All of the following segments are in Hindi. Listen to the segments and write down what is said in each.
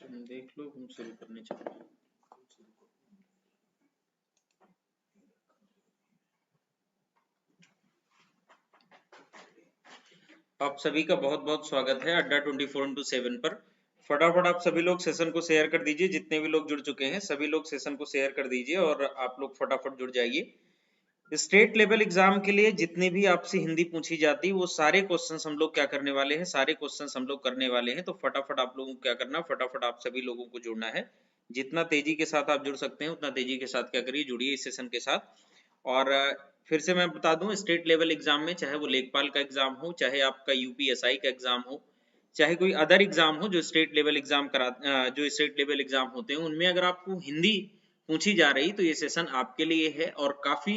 देख लो, हम शुरू करने चलते हैं। आप सभी का बहुत बहुत स्वागत है अड्डा 24x7 पर। फटाफट आप सभी लोग सेशन को शेयर कर दीजिए। जितने भी लोग जुड़ चुके हैं सभी लोग सेशन को शेयर कर दीजिए और आप लोग फटाफट जुड़ जाइए। स्टेट लेवल एग्जाम के लिए जितने भी आपसे हिंदी पूछी जाती वो सारे क्वेश्चंस हम लोग क्या करने वाले हैं, सारे क्वेश्चंस हम लोग करने वाले हैं। तो फटाफट आप लोगों को क्या करना, फटाफट आप सभी लोगों को जुड़ना है। जितना तेजी के साथ आप जुड़ सकते हैं उतना तेजी के साथ क्या करिए, जुड़िए इस सेशन के साथ। और फिर से मैं बता दूं, स्टेट लेवल एग्जाम में चाहे वो लेखपाल का एग्जाम हो, चाहे आपका यूपीएसआई का एग्जाम हो, चाहे कोई अदर एग्जाम हो जो स्टेट लेवल एग्जाम जो स्टेट लेवल एग्जाम होते हैं उनमें अगर आपको हिंदी पूछी जा रही तो ये सेशन आपके लिए है और काफी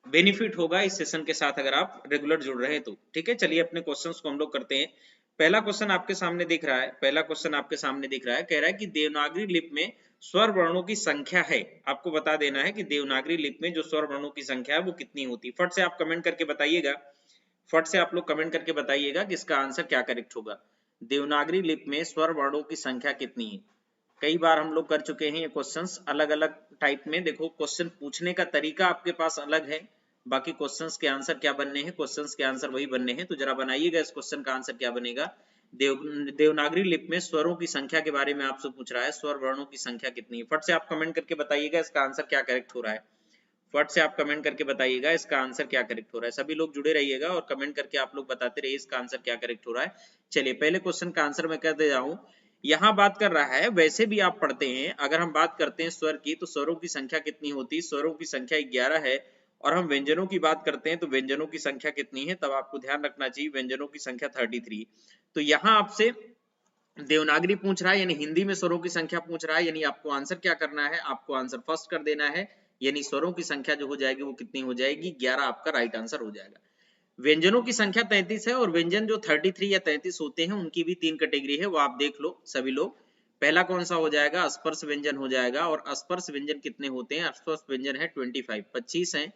बेनिफिट होगा इस सेशन के साथ अगर आप रेगुलर जुड़ रहे हैं तो। ठीक है, चलिए अपने क्वेश्चंस को हम लोग करते हैं। पहला क्वेश्चन आपके सामने दिख रहा है, पहला क्वेश्चन आपके सामने दिख रहा है, कह रहा है कि देवनागरी लिपि में स्वर वर्णों की संख्या है। आपको बता देना है कि देवनागरी लिपि में जो स्वर वर्णों की संख्या है वो कितनी होती है। फट से आप कमेंट करके बताइएगा, फट से आप लोग कमेंट करके बताइएगा कि इसका आंसर क्या करेक्ट होगा। देवनागरी लिपि में स्वर वर्णों की संख्या कितनी है। कई बार हम लोग कर चुके हैं ये क्वेश्चंस अलग अलग टाइप में। देखो, क्वेश्चन पूछने का तरीका आपके पास अलग है, बाकी क्वेश्चंस के आंसर क्या बनने हैं, क्वेश्चंस के आंसर वही बनने हैं। तो जरा बनाइएगा इस क्वेश्चन का आंसर क्या बनेगा। देवनागरी लिपि में स्वरों की संख्या के बारे में आपसे पूछ रहा है, स्वर वर्णों की संख्या कितनी है। फट से आप कमेंट करके बताइएगा इसका आंसर क्या करेक्ट हो रहा है। फट से आप कमेंट करके बताइएगा इसका आंसर क्या करेक्ट हो रहा है। सभी लोग जुड़े रहिएगा और कमेंट करके आप लोग बताते रहिए इसका आंसर क्या करेक्ट हो रहा है। चलिए पहले क्वेश्चन का आंसर मैं कर दे रहा हूं। यहाँ बात कर रहा है, वैसे भी आप पढ़ते हैं, अगर हम बात करते हैं स्वर की तो स्वरों की संख्या कितनी होती है, स्वरों की संख्या 11 है। और हम व्यंजनों की बात करते हैं तो व्यंजनों की संख्या कितनी है, तब आपको ध्यान रखना चाहिए व्यंजनों की संख्या 33। तो यहाँ आपसे देवनागरी पूछ रहा है यानी हिंदी में स्वरों की संख्या पूछ रहा है, यानी आपको आंसर क्या करना है, आपको आंसर फर्स्ट कर देना है। यानी स्वरों की संख्या जो हो जाएगी वो कितनी हो जाएगी, 11 आपका राइट आंसर हो जाएगा। व्यंजनों की संख्या 33 है और व्यंजन जो 33 या 33 होते हैं उनकी भी 3 कैटेगरी है, वो आप देख लो सभी लोग। पहला कौन सा हो जाएगा, स्पर्श व्यंजन हो जाएगा। और स्पर्श व्यंजन कितने होते हैं, स्पर्श व्यंजन है 25 है।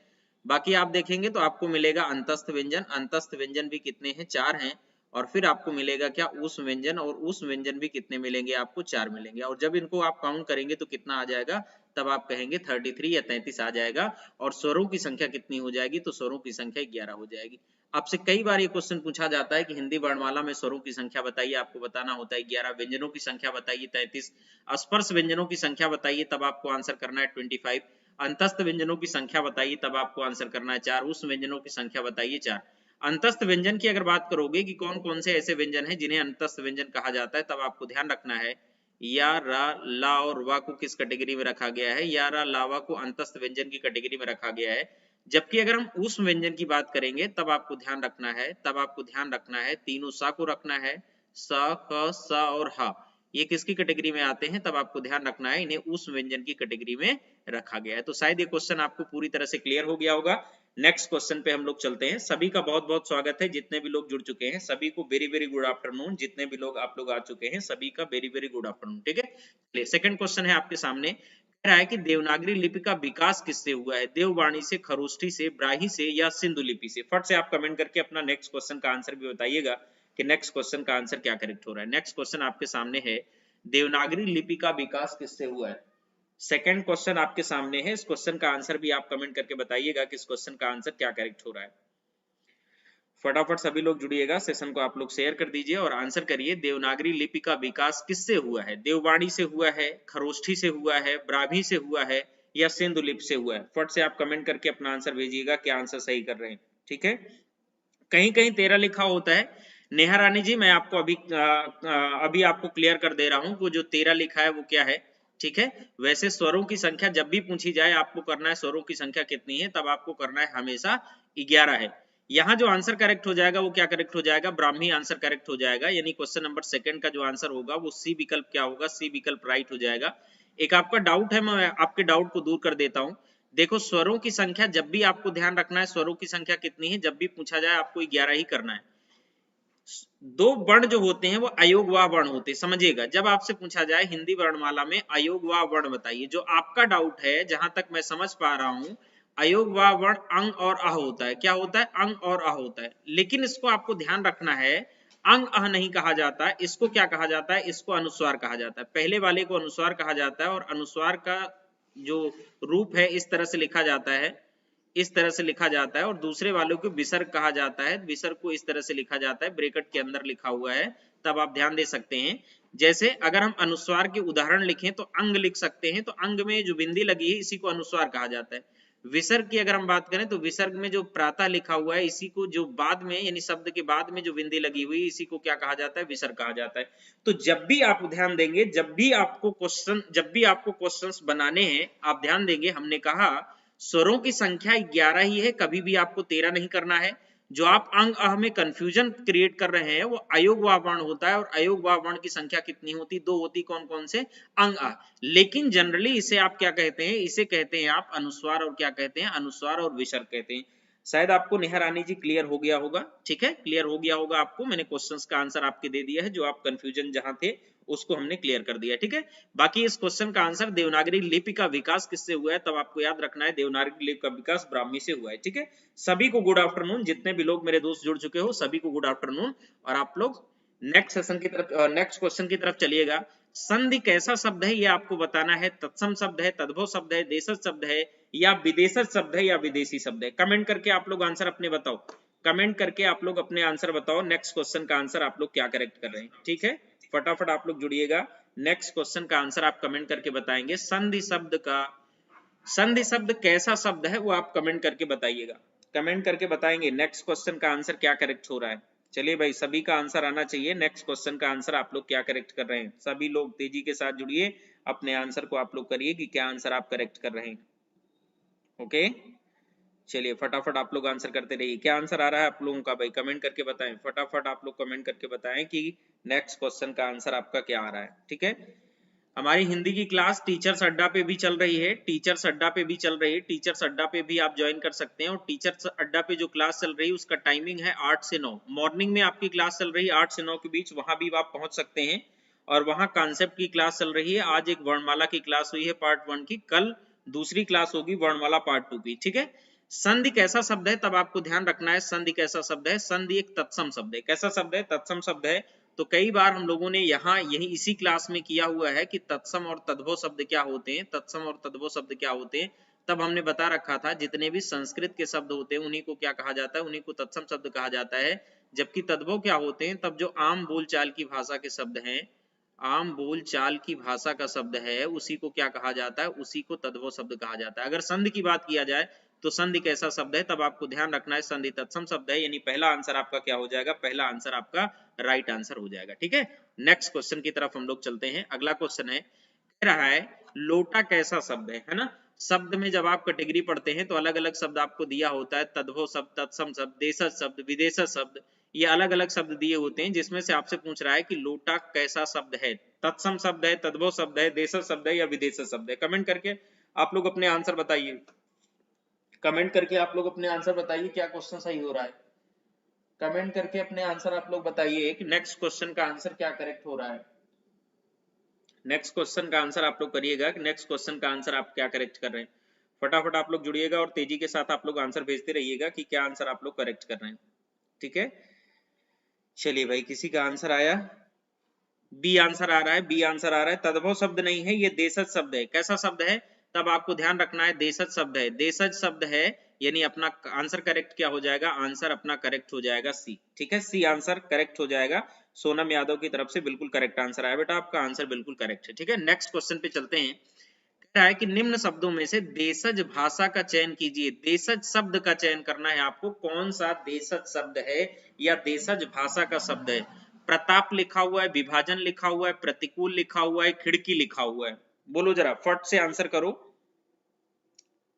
बाकी आप देखेंगे तो आपको मिलेगा अंतस्थ व्यंजन, अंतस्थ व्यंजन भी कितने हैं, 4 हैं। और फिर आपको मिलेगा क्या, उस व्यंजन, और उस व्यंजन भी कितने मिलेंगे आपको, 4 मिलेंगे। और जब इनको आप काउंट करेंगे तो कितना आ जाएगा, तब आप कहेंगे 33 या 33 आ जाएगा। और स्वरों की संख्या कितनी हो जाएगी, तो स्वरों की संख्या 11 हो जाएगी। आपसे कई बार ये क्वेश्चन पूछा जाता है कि हिंदी वर्णमाला में स्वरों की संख्या बताइए, आपको बताना होता है 11, व्यंजनों की संख्या बताइए 33, स्पर्श व्यंजनों की संख्या बताइए, तब आपको आंसर करना है 25, अंतस्थ व्यंजनों की संख्या बताइए, तब आपको आंसर करना है 4, उस व्यंजनों की संख्या बताइए 4। अंतस्थ व्यंजन की अगर बात करोगे कि कौन कौन से ऐसे व्यंजन हैं जिन्हें अंतस्थ व्यंजन कहा जाता है, तब आपको ध्यान रखना है या, रा, ला और वा को किस कैटेगरी में रखा गया है, या, रा, ला, वा को अंतस्थ व्यंजन की कैटेगरी में रखा गया है। जबकि अगर हम उस व्यंजन की बात करेंगे तब आपको ध्यान रखना है, तब आपको ध्यान रखना है तीनों सा को रखना है, स, ख, स और ह, ये किसकी कैटेगरी में आते हैं, तब आपको ध्यान रखना है इन्हें उस व्यंजन की कैटेगरी में रखा गया है। तो शायद ये क्वेश्चन आपको पूरी तरह से क्लियर हो गया होगा। नेक्स्ट क्वेश्चन पे हम लोग चलते हैं। सभी का बहुत बहुत स्वागत है, जितने भी लोग जुड़ चुके हैं सभी को वेरी वेरी गुड आफ्टरनून। जितने भी लोग आप लोग आ चुके हैं सभी का वेरी वेरी गुड आफ्टरनून। ठीक है, सेकंड क्वेश्चन है आपके सामने, कह रहा है कि देवनागरी लिपि का विकास किससे हुआ है, देववाणी से, खरोष्ठी से, ब्राही से या सिंधु लिपि से। फट से आप कमेंट करके अपना नेक्स्ट क्वेश्चन का आंसर भी बताइएगा कि नेक्स्ट क्वेश्चन का आंसर क्या करेक्ट हो रहा है। नेक्स्ट क्वेश्चन आपके सामने है, देवनागरी लिपि का विकास किससे हुआ है। सेकंड क्वेश्चन आपके सामने है, इस क्वेश्चन का आंसर भी आप कमेंट करके बताइएगा कि इस क्वेश्चन का आंसर क्या करेक्ट हो रहा है। फटाफट सभी लोग जुड़िएगा, सेशन को आप लोग शेयर कर दीजिए और आंसर करिए, देवनागरी लिपि का विकास किससे हुआ है, देववाणी से हुआ है, खरोष्ठी से हुआ है, ब्राह्मी से हुआ है या सिंधु लिपि से हुआ है। फट से आप कमेंट करके अपना आंसर भेजिएगा क्या आंसर सही कर रहे हैं। ठीक है, कहीं कहीं 13 लिखा होता है। नेहा रानी जी, मैं आपको अभी आपको क्लियर कर दे रहा हूं, वो जो 13 लिखा है वो क्या है। ठीक है, वैसे स्वरों की संख्या जब भी पूछी जाए आपको करना है स्वरों की संख्या कितनी है, तब आपको करना है हमेशा 11 है। यहाँ जो आंसर करेक्ट हो जाएगा वो क्या करेक्ट हो जाएगा, ब्राह्मी आंसर करेक्ट हो जाएगा। यानी क्वेश्चन नंबर सेकंड का जो आंसर होगा वो सी विकल्प क्या होगा, सी विकल्प राइट हो जाएगा। एक आपका डाउट है, मैं आपके डाउट को दूर कर देता हूं। देखो, स्वरों की संख्या जब भी आपको ध्यान रखना है, स्वरों की संख्या कितनी है, जब भी पूछा जाए आपको 11 ही करना है। दो वर्ण जो होते हैं वो अयोगवा वर्ण होते हैं, समझिएगा। जब आपसे पूछा जाए हिंदी वर्णमाला में अयोगवा वर्ण बताइए, जो आपका डाउट है जहां तक मैं समझ पा रहा हूं, अयोगवा वर्ण अंग और अह होता है। क्या होता है, अंग और अह होता है। लेकिन इसको आपको ध्यान रखना है, अंग अह नहीं कहा जाता, इसको क्या कहा जाता है, इसको अनुस्वार कहा जाता है। पहले वाले को अनुस्वार कहा जाता है और अनुस्वार का जो रूप है इस तरह से लिखा जाता है, इस तरह से लिखा जाता है, और दूसरे वालों को विसर्ग कहा जाता है, विसर्ग को इस तरह से लिखा जाता है, ब्रैकेट के अंदर लिखा हुआ है, तब आप ध्यान दे सकते हैं। जैसे अगर हम अनुस्वार के उदाहरण लिखें तो अंग लिख सकते हैं, तो अंग में जो बिंदी लगी है इसी को अनुस्वार कहा जाता है। विसर्ग की अगर हम बात करें तो विसर्ग में जो प्रातः लिखा हुआ है इसी को, जो बाद में यानी शब्द के बाद में जो बिंदी लगी हुई इसी को क्या कहा जाता है, विसर्ग कहा जाता है। तो जब भी आप ध्यान देंगे, जब भी आपको क्वेश्चंस बनाने हैं, आप ध्यान देंगे हमने कहा स्वरों की संख्या 11 ही है, कभी भी आपको 13 नहीं करना है। जो आप अंग अह में कंफ्यूजन क्रिएट कर रहे हैं वो अयोगवाह वर्ण होता है, और अयोगवाह वर्ण की संख्या कितनी होती, 2 होती। कौन कौन से, अंग अह। लेकिन जनरली इसे आप क्या कहते हैं, इसे कहते हैं आप अनुस्वार, और क्या कहते हैं, अनुस्वार और विसर्ग कहते हैं। शायद आपको नेहा रानी जी क्लियर हो गया होगा, ठीक है, क्लियर हो गया होगा आपको। मैंने क्वेश्चंस का आंसर आपके दे दिया है, जो आप कंफ्यूजन जहां थे उसको हमने क्लियर कर दिया, ठीक है। बाकी इस क्वेश्चन का आंसर देवनागरी लिपि का विकास किससे हुआ है, तब आपको याद रखना है देवनागरी लिपि का विकास ब्राह्मी से हुआ है, ठीक है। सभी को गुड आफ्टरनून, जितने भी लोग मेरे दोस्त जुड़ चुके हो सभी को गुड आफ्टरनून। और आप लोग नेक्स्ट सेशन की तरफ, नेक्स्ट क्वेश्चन की तरफ चलिएगा। संधि कैसा शब्द है ये आपको बताना है, तत्सम शब्द है, तद्भव शब्द है, देशज शब्द है, या विदेशज शब्द है, या विदेशी शब्द है। कमेंट करके आप लोग आंसर अपने बताओ, कमेंट करके आप लोग अपने आंसर बताओ, नेक्स्ट क्वेश्चन का आंसर आप लोग क्या करेक्ट कर रहे हैं, ठीक है। फटाफट आप लोग जुड़िएगा, नेक्स्ट क्वेश्चन का आंसर आप कमेंट करके बताएंगे। संधि शब्द कैसा शब्द है वो आप कमेंट करके बताइएगा, कमेंट करके बताएंगे नेक्स्ट क्वेश्चन का आंसर क्या करेक्ट हो रहा है। चलिए भाई, सभी का आंसर आना चाहिए, नेक्स्ट क्वेश्चन का आंसर आप लोग क्या करेक्ट कर रहे हैं। सभी लोग तेजी के साथ जुड़िए, अपने आंसर को आप लोग करिए कि क्या आंसर आप करेक्ट कर रहे हैं। ओके, चलिए फटाफट आप लोग आंसर करते रहिए। क्या आंसर आ रहा है आप लोगों का भाई, कमेंट करके बताएं, फटाफट आप लोग कमेंट करके बताएं कि नेक्स्ट क्वेश्चन का आंसर आपका क्या आ रहा है, ठीक है। हमारी हिंदी की क्लास टीचर्स अड्डा पे भी चल रही है, टीचर्स अड्डा पे भी चल रही है, टीचर्स अड्डा पे भी आप ज्वाइन कर सकते हैं। और टीचर्स अड्डा पे जो क्लास चल रही है उसका टाइमिंग है 8 से 9, मॉर्निंग में आपकी क्लास चल रही है 8 से 9 के बीच, वहां भी आप पहुंच सकते हैं। और वहां कॉन्सेप्ट की क्लास चल रही है, आज एक वर्णमाला की क्लास हुई है पार्ट 1 की, कल दूसरी क्लास होगी वर्णमाला पार्ट 2 की, ठीक है। संधि कैसा शब्द है, तब आपको ध्यान रखना है संधि कैसा शब्द है। संधि एक तत्सम शब्द है, कैसा शब्द है, तत्सम शब्द है। तो कई बार हम लोगों ने यहाँ यही इसी क्लास में किया हुआ है कि तत्सम और तद्भव शब्द क्या होते हैं, तत्सम और तद्भव शब्द क्या होते हैं। तब हमने बता रखा था जितने भी संस्कृत के शब्द होते हैं उन्हीं को क्या कहा जाता है, उन्हीं को तत्सम शब्द कहा जाता है। जबकि तद्भव क्या होते हैं, तब जो आम बोलचाल की भाषा के शब्द हैं, आम बोलचाल की भाषा का शब्द है उसी को क्या कहा जाता है, उसी को तद्भव शब्द कहा जाता है। अगर संधि की बात किया जाए तो संधि कैसा शब्द है, तब आपको ध्यान रखना है संधि तत्सम शब्द है, यानी पहला आंसर आपका क्या हो जाएगा, पहला आंसर आपका राइट आंसर हो जाएगा, ठीक है। नेक्स्ट क्वेश्चन की तरफ हम लोग चलते हैं। अगला क्वेश्चन है, कह रहा है लोटा कैसा शब्द है ना। शब्द में जब आप कैटेगरी पढ़ते हैं तो अलग अलग शब्द आपको दिया होता है, तद्भव शब्द, तत्सम शब्द, देशज शब्द, विदेशज शब्द, ये अलग अलग शब्द दिए होते हैं, जिसमें से आपसे पूछ रहा है कि लोटा कैसा शब्द है, तत्सम शब्द है, तद्भव शब्द है, देशज शब्द है, या विदेशज शब्द है। कमेंट करके आप लोग अपने आंसर बताइए, कमेंट करके आप लोग अपने आंसर बताइए क्या क्वेश्चन सही हो रहा है। कमेंट करके अपने आंसर आप लोग बताइए कि नेक्स्ट क्वेश्चन का आंसर क्या करेक्ट हो रहा है। नेक्स्ट क्वेश्चन का आंसर आप लोग करिएगा कि नेक्स्ट क्वेश्चन का आंसर आप क्या करेक्ट कर रहे हैं। फटाफट आप लोग जुड़िएगा और तेजी के साथ आप लोग आंसर भेजते रहिएगा कि क्या आंसर आप लोग करेक्ट कर रहे हैं, ठीक है। चलिए भाई, किसी का आंसर आया, बी आंसर आ रहा है, बी आंसर आ रहा है, तद्भव शब्द नहीं है, ये देशज शब्द है। कैसा शब्द है, तब आपको ध्यान रखना है देशज शब्द है, देशज शब्द है, यानी अपना आंसर करेक्ट क्या हो जाएगा, आंसर अपना करेक्ट हो जाएगा सी, ठीक है। सी आंसर करेक्ट हो जाएगा। सोनम यादव की तरफ से बिल्कुल करेक्ट आंसर आया बेटा, आपका आंसर बिल्कुल करेक्ट है, ठीक है। नेक्स्ट क्वेश्चन पे चलते हैं। कह रहा है कि निम्न शब्दों में से देशज भाषा का चयन कीजिए। देशज शब्द का चयन करना है आपको, कौन सा देशज शब्द है या देशज भाषा का शब्द है। प्रताप लिखा हुआ है, विभाजन लिखा हुआ है, प्रतिकूल लिखा हुआ है, खिड़की लिखा हुआ है, बोलो जरा फट से आंसर करो।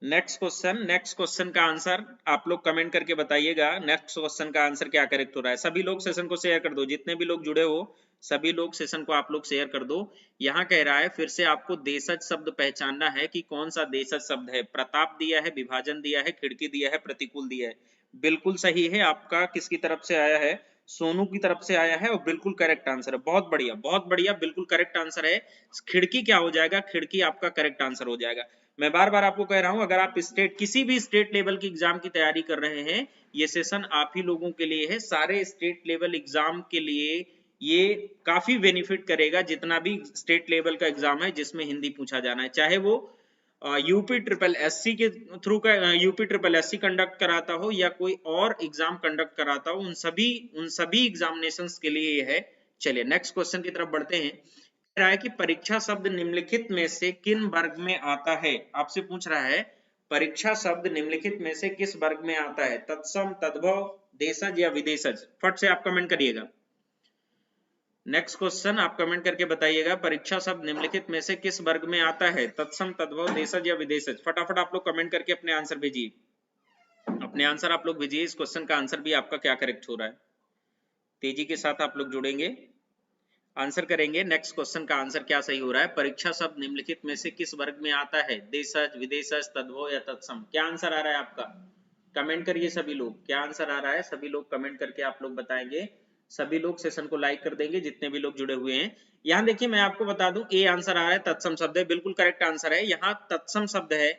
नेक्स्ट क्वेश्चन का आंसर आप लोग कमेंट करके बताइएगा, नेक्स्ट क्वेश्चन का आंसर क्या करेक्ट हो रहा है। सभी लोग सेशन को शेयर कर दो, जितने भी लोग जुड़े हो सभी लोग सेशन को आप लोग शेयर कर दो। यहाँ कह रहा है फिर से आपको देशज शब्द पहचानना है कि कौन सा देशज शब्द है। प्रताप दिया है, विभाजन दिया है, खिड़की दिया है, प्रतिकूल दिया है, बिल्कुल सही है। आपका किसकी तरफ से आया है, सोनू की तरफ से आया है और बिल्कुल करेक्ट आंसर है, बहुत बढ़िया बहुत बढ़िया, बिल्कुल करेक्ट आंसर है। खिड़की क्या हो जाएगा, खिड़की आपका करेक्ट आंसर हो जाएगा। मैं बार बार आपको कह रहा हूं, अगर आप किसी भी स्टेट लेवल की एग्जाम की तैयारी कर रहे हैं, ये सेशन आप ही लोगों के लिए है। सारे स्टेट लेवल एग्जाम के लिए ये काफी बेनिफिट करेगा, जितना भी स्टेट लेवल का एग्जाम है जिसमें हिंदी पूछा जाना है, चाहे वो यूपी ट्रिपल एससी के थ्रू का यूपी ट्रिपल एससी कंडक्ट कराता हो या कोई और एग्जाम कंडक्ट कराता हो, उन सभी एग्जामिनेशंस के लिए ये है। चलिए नेक्स्ट क्वेश्चन की तरफ बढ़ते हैं। कह रहा है कि परीक्षा शब्द निम्नलिखित में से किन वर्ग में आता है? आपसे पूछ रहा है परीक्षा शब्द निम्नलिखित में से किस वर्ग में आता है? तत्सम, तद्भव, देशज या विदेशज? फट से आप कमेंट करिएगा। नेक्स्ट क्वेश्चन आप कमेंट करके बताइएगा, परीक्षा शब्द निम्नलिखित में से किस वर्ग में आता है? तत्सम, तद्भव, देशज या विदेशज? फटाफट आप लोग कमेंट करके अपने आंसर भेजिए। अपने आंसर आप लोग भेजिए। इस क्वेश्चन का आंसर भी आपका क्या करेक्ट हो रहा है, तेजी के साथ आप लोग जुड़ेंगे, आंसर करेंगे। नेक्स्ट क्वेश्चन का आंसर क्या सही हो रहा है? परीक्षा शब्द निम्नलिखित में से किस वर्ग में आता है? देशज, विदेशज, तद्भव या तत्सम? क्या आंसर आ रहा है आपका? कमेंट करिए सभी लोग, क्या आंसर आ रहा है? सभी लोग कमेंट करके आप लोग बताएंगे। सभी लोग सेशन को लाइक कर देंगे जितने भी लोग जुड़े हुए हैं। यहाँ देखिए मैं आपको बता दूं, ए आंसर आ रहा है, तत्सम शब्द है, बिल्कुल करेक्ट आंसर है। यहाँ तत्सम शब्द है।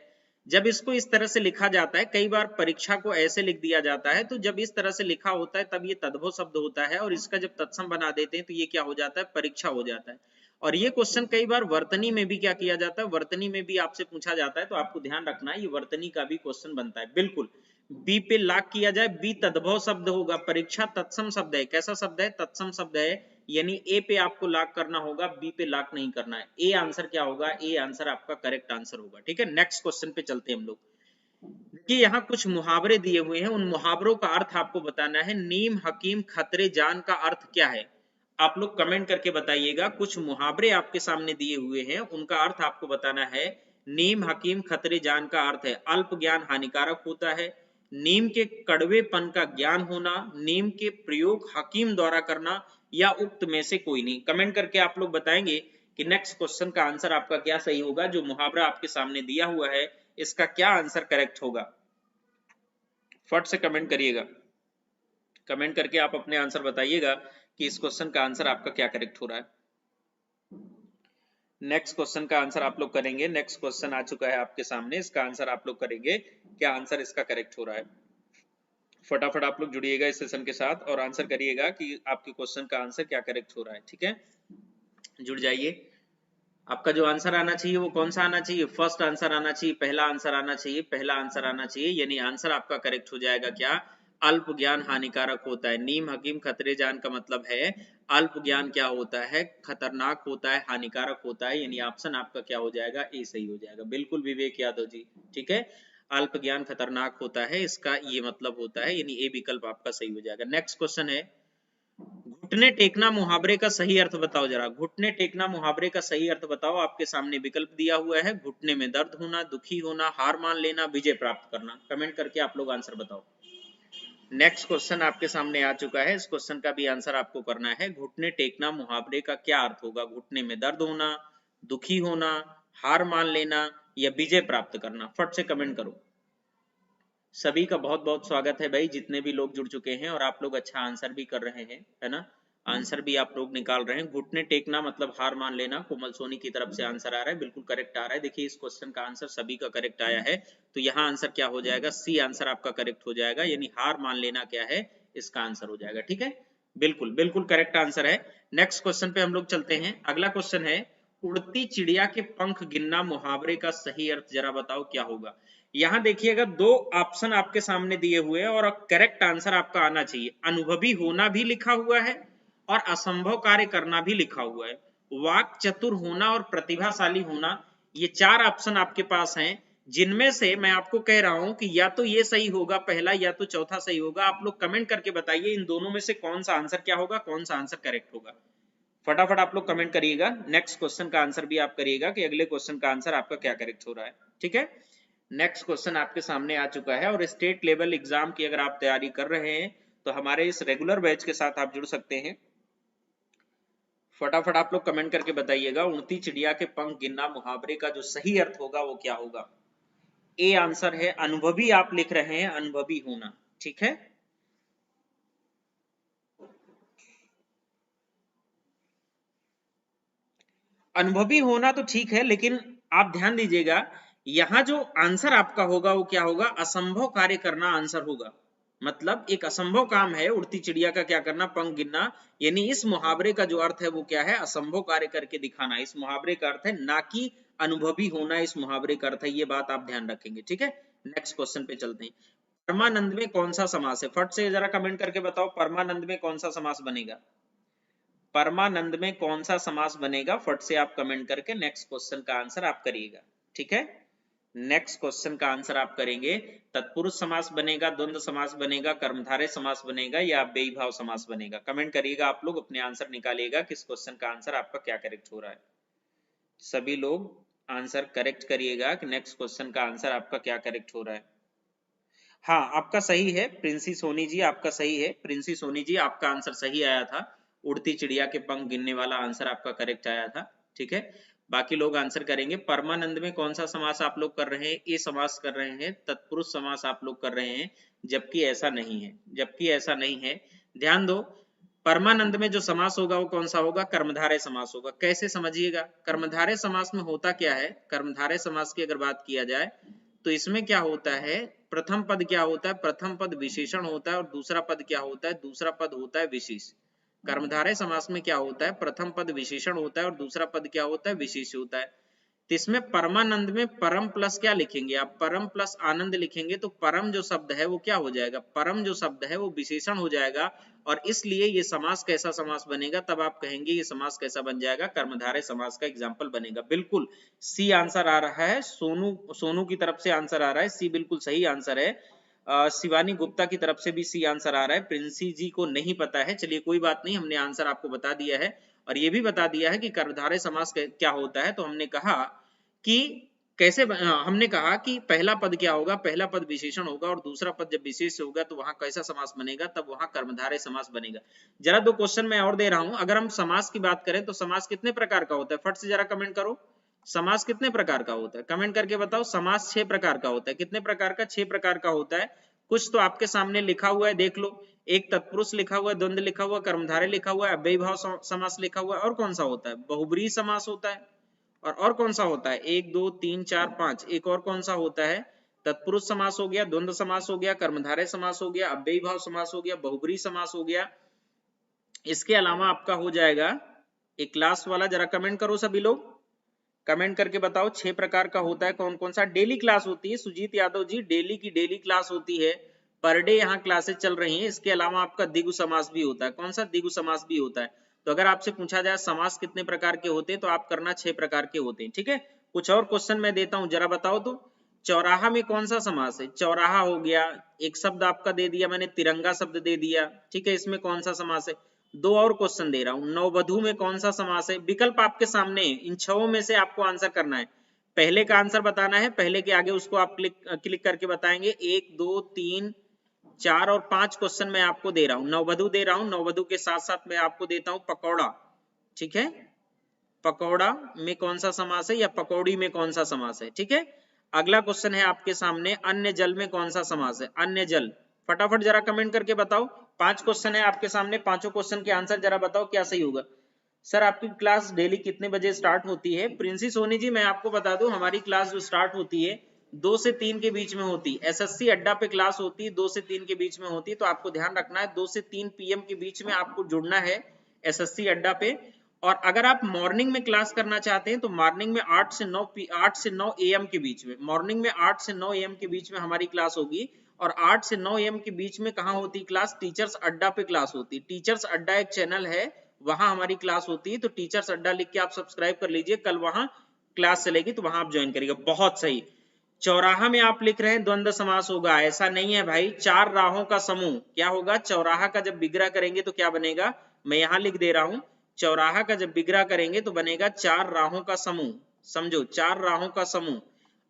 जब इसको इस तरह से लिखा जाता है, कई बार परीक्षा को ऐसे लिख दिया जाता है, तो जब इस तरह से लिखा होता है तब ये तद्भव शब्द होता है, और इसका जब तत्सम बना देते हैं तो ये क्या हो जाता है? परीक्षा हो जाता है। और ये क्वेश्चन कई बार वर्तनी में भी क्या किया जाता है? वर्तनी में भी आपसे पूछा जाता है, तो आपको ध्यान रखना है ये वर्तनी का भी क्वेश्चन बनता है। बिल्कुल बी पे लॉक किया जाए, बी तद्भव शब्द होगा, परीक्षा तत्सम शब्द है। कैसा शब्द है? तत्सम शब्द है, यानी ए पे आपको लॉक करना होगा, बी पे लॉक नहीं करना है। ए आंसर क्या होगा? ए आंसर आपका करेक्ट आंसर होगा। ठीक है, नेक्स्ट क्वेश्चन पे चलते हैं हम लोग। देखिए यहाँ कुछ मुहावरे दिए हुए हैं, उन मुहावरों का अर्थ आपको बताना है। नीम, हकीम, खतरे, जान का अर्थ क्या है? आप लोग कमेंट करके बताइएगा। कुछ मुहावरे आपके सामने दिए हुए हैं, उनका अर्थ आपको बताना है। नीम, हकीम, खतरे, जान का अर्थ है अल्प ज्ञान हानिकारक होता है, नीम के कड़वेपन का ज्ञान होना, नीम के प्रयोग हकीम द्वारा करना, या उक्त में से कोई नहीं। कमेंट करके आप लोग बताएंगे कि नेक्स्ट क्वेश्चन का आंसर आपका क्या सही होगा। जो मुहावरा आपके सामने दिया हुआ है इसका क्या आंसर करेक्ट होगा? फट से कमेंट करिएगा। कमेंट करके आप अपने आंसर बताइएगा कि इस क्वेश्चन का आंसर आपका क्या करेक्ट हो रहा है। नेक्स्ट क्वेश्चन का आंसर आप लोग करेंगे। नेक्स्ट क्वेश्चन आ चुका है आपके सामने, इसका आंसर आप लोग करेंगे। क्या आंसर इसका करेक्ट हो रहा है? फटाफट आप लोग जुड़िएगा इस सेशन के साथ और आंसर करिएगा कि आपके क्वेश्चन का आंसर क्या करेक्ट हो रहा है। ठीक है, जुड़ जाइए। आपका जो आंसर आना चाहिए वो कौन सा आना चाहिए? फर्स्ट आंसर आना चाहिए, पहला आंसर आना चाहिए, पहला आंसर आना चाहिए। यानी आंसर आपका करेक्ट हो जाएगा क्या? अल्प ज्ञान हानिकारक होता है। नीम, हकीम, खतरे, जान का मतलब है अल्प ज्ञान क्या होता है? खतरनाक होता है, हानिकारक होता है। यानी ऑप्शन आपका क्या हो जाएगा? ए सही हो जाएगा। बिल्कुल विवेक यादव जी, ठीक है। अल्प ज्ञान खतरनाक होता है, इसका ये मतलब होता है, यानी ए विकल्प आपका सही हो जाएगा। नेक्स्ट क्वेश्चन है, घुटने टेकना मुहावरे का सही अर्थ बताओ जरा। घुटने टेकना मुहावरे का सही अर्थ बताओ। आपके सामने विकल्प दिया हुआ है, घुटने में दर्द होना, दुखी होना, हार मान लेना, विजय प्राप्त करना। कमेंट करके आप लोग आंसर बताओ। नेक्स्ट क्वेश्चन आपके सामने आ चुका है, इस क्वेश्चन का भी आंसर आपको करना है। घुटने टेकना मुहावरे का क्या अर्थ होगा? घुटने में दर्द होना, दुखी होना, हार मान लेना, या विजय प्राप्त करना? फट से कमेंट करो। सभी का बहुत बहुत स्वागत है भाई, जितने भी लोग जुड़ चुके हैं, और आप लोग अच्छा आंसर भी कर रहे हैं, है ना। आंसर भी आप लोग निकाल रहे हैं। घुटने टेकना मतलब हार मान लेना। कोमल सोनी की तरफ से आंसर आ रहा है, बिल्कुल करेक्ट आ रहा है। देखिए इस क्वेश्चन का आंसर सभी का करेक्ट आया है, तो यहाँ आंसर क्या हो जाएगा? सी आंसर आपका करेक्ट हो जाएगा, यानी हार मान लेना क्या है? इसका आंसर हो जाएगा। ठीक है, बिल्कुल बिल्कुल करेक्ट आंसर है। नेक्स्ट क्वेश्चन पे हम लोग चलते हैं। अगला क्वेश्चन है, उड़ती चिड़िया के पंख गिनना मुहावरे का सही अर्थ जरा बताओ क्या होगा। यहाँ देखिएगा दो ऑप्शन आपके सामने दिए हुए हैं और करेक्ट आंसर आपका आना चाहिए। अनुभवी होना भी लिखा हुआ है और असंभव कार्य करना भी लिखा हुआ है। वाक चतुर होना और प्रतिभाशाली होना, ये चार ऑप्शन आपके पास हैं, जिनमें से मैं आपको कह रहा हूं कि या तो ये सही होगा पहला, या तो चौथा सही होगा। आप लोग कमेंट करके बताइए इन दोनों में से कौन सा आंसर क्या होगा, कौन सा आंसर करेक्ट होगा। फटाफट आप लोग कमेंट करिएगा। नेक्स्ट क्वेश्चन का आंसर भी आप करिएगा कि अगले क्वेश्चन का आंसर आपका क्या करेक्ट हो रहा है। ठीक है, नेक्स्ट क्वेश्चन आपके सामने आ चुका है, और स्टेट लेवल एग्जाम की अगर आप तैयारी कर रहे हैं तो हमारे इस रेगुलर बैच के साथ आप जुड़ सकते हैं। फटाफट आप लोग कमेंट करके बताइएगा, उड़ती चिड़िया के पंख गिनना मुहावरे का जो सही अर्थ होगा वो क्या होगा। ए आंसर है अनुभवी, आप लिख रहे हैं अनुभवी होना। ठीक है, अनुभवी होना तो ठीक है, लेकिन आप ध्यान दीजिएगा यहाँ जो आंसर आपका होगा वो क्या होगा, असंभव कार्य करना आंसर होगा। मतलब एक असंभव काम है उड़ती चिड़िया का क्या करना, पंख गिनना, यानी इस मुहावरे का जो अर्थ है वो क्या है, असंभव कार्य करके दिखाना। इस मुहावरे का अर्थ है ना कि अनुभवी होना, इस मुहावरे का अर्थ है, ये बात आप ध्यान रखेंगे। ठीक है, नेक्स्ट क्वेश्चन पे चलते हैं। परमानंद में कौन सा समास है, फट से जरा कमेंट करके बताओ, परमानंद में कौन सा समास बनेगा, परमानंद में कौन सा समास बनेगा, फट से आप कमेंट करके नेक्स्ट क्वेश्चन का आंसर आप करिएगा। ठीक है, नेक्स्ट क्वेश्चन का आंसर आप करेंगे, तत्पुरुष समास बनेगा, द्वंद्व समास बनेगा, कर्मधारय समास बनेगा या अव्ययी भाव समास बनेगा। कमेंट करिएगा, आप लोग अपने आंसर निकालिएगा किस क्वेश्चन का आंसर आपका क्या करेक्ट हो रहा है। सभी लोग आंसर करेक्ट करिएगा कि नेक्स्ट क्वेश्चन का आंसर आपका क्या करेक्ट हो रहा है। हाँ, आपका सही है प्रिंसी सोनी जी, आपका सही है प्रिंसी सोनी जी, आपका आंसर सही आया था। उड़ती चिड़िया के पंख गिनने वाला आंसर आपका करेक्ट आया था। ठीक है, बाकी लोग आंसर करेंगे। परमानंद में कौन सा समास आप लोग कर रहे हैं, ये समास कर रहे हैं, तत्पुरुष समास आप लोग कर रहे हैं, जबकि ऐसा नहीं है, जबकि ऐसा नहीं है। ध्यान दो, परमानंद में जो समास होगा वो कौन सा होगा, कर्मधारय समास होगा। कैसे समझिएगा, कर्मधारय समास में होता क्या है, कर्मधारय समास की अगर बात किया जाए तो इसमें क्या होता है, प्रथम पद क्या होता है, प्रथम पद विशेषण होता है, और दूसरा पद क्या होता है, दूसरा पद होता है विशेष। कर्मधारय समास में क्या होता है, प्रथम पद विशेषण होता है और दूसरा पद क्या होता है, विशेष होता है। तो इसमें परमानंद में परम प्लस क्या लिखेंगे आप, परम प्लस आनंद लिखेंगे, तो परम जो शब्द है वो क्या हो जाएगा, परम जो शब्द है वो विशेषण हो जाएगा, और इसलिए ये समास कैसा समास बनेगा, तब आप कहेंगे ये समास कैसा बन जाएगा, कर्मधारय समास का एग्जाम्पल बनेगा। बिल्कुल सी आंसर आ रहा है, सोनू सोनू की तरफ से आंसर आ रहा है, सी बिल्कुल सही आंसर है। शिवानी गुप्ता की तरफ से भी सी आंसर आ रहा है, प्रिंसी जी को नहीं पता है, चलिए कोई बात नहीं, हमने आंसर आपको बता दिया है, और ये भी बता दिया है कि कर्मधारय समास क्या होता है। तो हमने कहा कि कैसे हमने कहा कि पहला पद क्या होगा, पहला पद विशेषण होगा, और दूसरा पद जब विशेष होगा तो वहां कैसा समास बनेगा, तब वहां कर्मधारय समास बनेगा। जरा दो क्वेश्चन मैं और दे रहा हूं, अगर हम समास की बात करें तो समास कितने प्रकार का होता है, फट से जरा कमेंट करो, समास कितने प्रकार का होता है, कमेंट करके बताओ। समास 6 प्रकार का होता है, कितने प्रकार का, 6 प्रकार का होता है। कुछ तो आपके सामने लिखा हुआ है, देख लो, एक तत्पुरुष लिखा हुआ है, द्वंद्व लिखा हुआ है, कर्मधारय लिखा हुआ है, अव्ययी भाव समास लिखा हुआ है, और कौन सा होता है, बहुब्रीहि समास होता है, और कौन सा होता है, 1 2 3 4 5, एक और कौन सा होता है, तत्पुरुष समास हो गया, द्वंद्व समास हो गया, कर्मधारय समास हो गया, अव्ययी भाव समास हो गया, बहुब्रीहि समास हो गया। इसके अलावा आपका हो जाएगा एक क्लास वाला, जरा कमेंट करो सभी लोग, कमेंट करके बताओ 6 प्रकार का होता है कौन कौन सा। डेली क्लास होती है सुजीत यादव जी, डेली की डेली क्लास होती है, पर डे यहाँ क्लासेस चल रही हैं। इसके अलावा आपका द्विगु समास भी होता है, कौन सा, द्विगु समास भी होता है। तो अगर आपसे पूछा जाए समास कितने प्रकार के होते हैं तो आप करना 6 प्रकार के होते हैं। ठीक है, कुछ और क्वेश्चन मैं देता हूं, जरा बताओ तो, चौराहा में कौन सा समास है, चौराहा हो गया, एक शब्द आपका दे दिया मैंने, तिरंगा शब्द दे दिया। ठीक है, इसमें कौन सा समास है, दो और क्वेश्चन दे रहा हूं, नववधु में कौन सा समास है, विकल्प आपके सामने है, इन 6 में से आपको आंसर करना है, पहले का आंसर बताना है, पहले के आगे उसको आप क्लिक करके बताएंगे। 1 2 3 4 और 5 क्वेश्चन मैं आपको दे रहा हूं, नववधु दे रहा हूं, नववधु के साथ साथ मैं आपको देता हूं पकौड़ा। ठीक है, पकौड़ा में कौन सा समास है या पकौड़ी में कौन सा समास है। ठीक है, अगला क्वेश्चन है आपके सामने, अन्य जल में कौन सा समास है, अन्य जल, फटाफट जरा कमेंट करके बताओ। 5 क्वेश्चन है आपके सामने, पांचों क्वेश्चन के आंसर जरा बताओ क्या सही होगा। सर आपकी क्लास डेली कितने बजे स्टार्ट होती है, प्रिंसी सोनी जी मैं आपको बता दूं, हमारी क्लास जो स्टार्ट होती है 2 से 3 के बीच में होती है, एसएससी अड्डा पे क्लास होती है 2 से 3 के बीच में होती है, तो आपको ध्यान रखना है 2 से 3 पीएम के बीच में आपको जुड़ना है एसएससी अड्डा पे। और अगर आप मॉर्निंग में क्लास करना चाहते हैं तो मॉर्निंग में 8 से 9 एएम के बीच में, मॉर्निंग में 8 से 9 एएम के बीच में हमारी क्लास होगी। और 8 से 9 एएम के बीच में कहाँ होती क्लास, टीचर्स अड्डा पे क्लास होती। टीचर्स अड्डा एक चैनल है, वहां हमारी क्लास होती है, तो टीचर्स अड्डा लिख के आप सब्सक्राइब कर लीजिए, कल वहां क्लास चलेगी तो वहां आप ज्वाइन करिएगा। बहुत सही, चौराहा में आप लिख रहे हैं द्वंद्व समास होगा, ऐसा नहीं है भाई, 4 राहों का समूह क्या होगा, चौराहा का जब विग्रह करेंगे तो क्या बनेगा, मैं यहां लिख दे रहा हूं, चौराहा का जब विग्रह करेंगे तो बनेगा 4 राहों का समूह, समझो 4 राहों का समूह।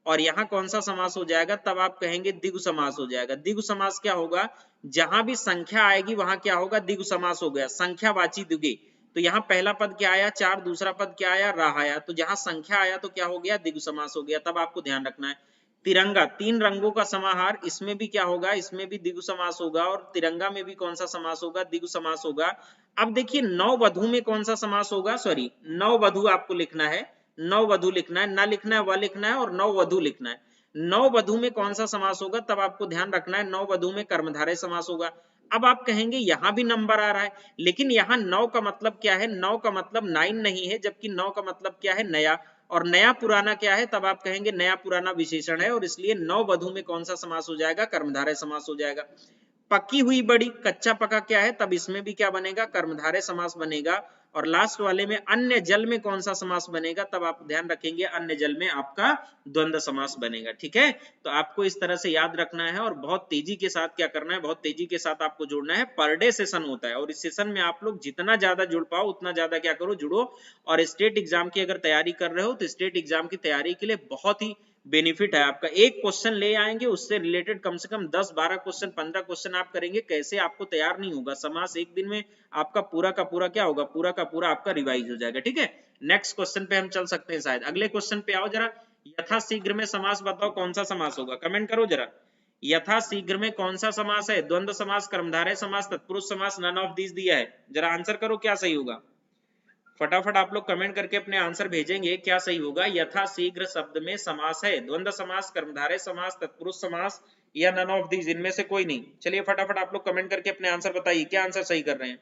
और यहाँ कौन सा समास हो जाएगा, तब आप कहेंगे द्विगु समास हो जाएगा। द्विगु समास क्या होगा, जहां भी संख्या आएगी वहां क्या होगा, द्विगु समास हो गया, संख्यावाची द्विगे। तो यहाँ पहला पद क्या आया, 4, दूसरा पद क्या आया, राह आया, तो जहां संख्या आया तो क्या हो गया, द्विगु समास हो गया, तब आपको ध्यान रखना है। तिरंगा, 3 रंगों का समाहार, इसमें भी क्या होगा, इसमें भी द्विगु समास होगा, और तिरंगा में भी कौन सा समास होगा, द्विगु समास होगा। अब देखिए नववधु में कौन सा समास होगा, सॉरी नववधु आपको लिखना है, नववधु लिखना है, न लिखना है वह लिखना है और नववधु लिखना है। नववधु में कौन सा समास होगा, तब आपको ध्यान रखना है नववधु में कर्मधारय समास होगा। अब आप कहेंगे यहां भी नंबर आ रहा है, लेकिन यहाँ नौ का मतलब क्या है, नौ का मतलब 9 नहीं है, जबकि नौ का मतलब क्या है, नया, और नया पुराना क्या है, तब आप कहेंगे नया पुराना विशेषण है, और इसलिए नववधु में कौन सा समास हो जाएगा, कर्मधारय समास हो जाएगा। पकी हुई बड़ी, कच्चा पका क्या है, तब इसमें भी क्या बनेगा, कर्मधारय समास बनेगा। और लास्ट वाले में अन्य जल में कौन सा समास बनेगा, तब आप ध्यान रखेंगे अन्य जल में आपका द्वंद्व समास बनेगा। ठीक है, तो आपको इस तरह से याद रखना है और बहुत तेजी के साथ क्या करना है, बहुत तेजी के साथ आपको जुड़ना है। पर डे सेशन होता है और इस सेशन में आप लोग जितना ज्यादा जुड़ पाओ उतना ज्यादा क्या करो, जुड़ो। और स्टेट एग्जाम की अगर तैयारी कर रहे हो तो स्टेट एग्जाम की तैयारी के लिए बहुत ही बेनिफिट है आपका। एक क्वेश्चन ले आएंगे, उससे रिलेटेड कम से कम 10-12 क्वेश्चन, 15 क्वेश्चन आप करेंगे, कैसे आपको तैयार नहीं होगा। समास एक दिन में आपका पूरा का पूरा क्या होगा, पूरा का पूरा आपका रिवाइज हो जाएगा। ठीक है, नेक्स्ट क्वेश्चन पे हम चल सकते हैं शायद। अगले क्वेश्चन पे आओ जरा। यथाशीघ्र में समास बताओ कौन सा समास होगा, कमेंट करो जरा। यथाशीघ्र में कौन सा समास है, द्वंद्व समास, कर्मधारय समास, तत्पुरुष समास, नन ऑफ दीज दिया है, जरा आंसर करो क्या सही होगा। फटाफट आप लोग कमेंट करके अपने आंसर भेजेंगे, क्या सही होगा। यथाशीघ्र शब्द में समास है, द्वंद्व समास, कर्मधारय समास, तत्पुरुष समास या नन ऑफ दीज, इनमें से कोई नहीं। चलिए फटाफट आप लोग कमेंट करके अपने आंसर बताइए, क्या आंसर सही कर रहे हैं।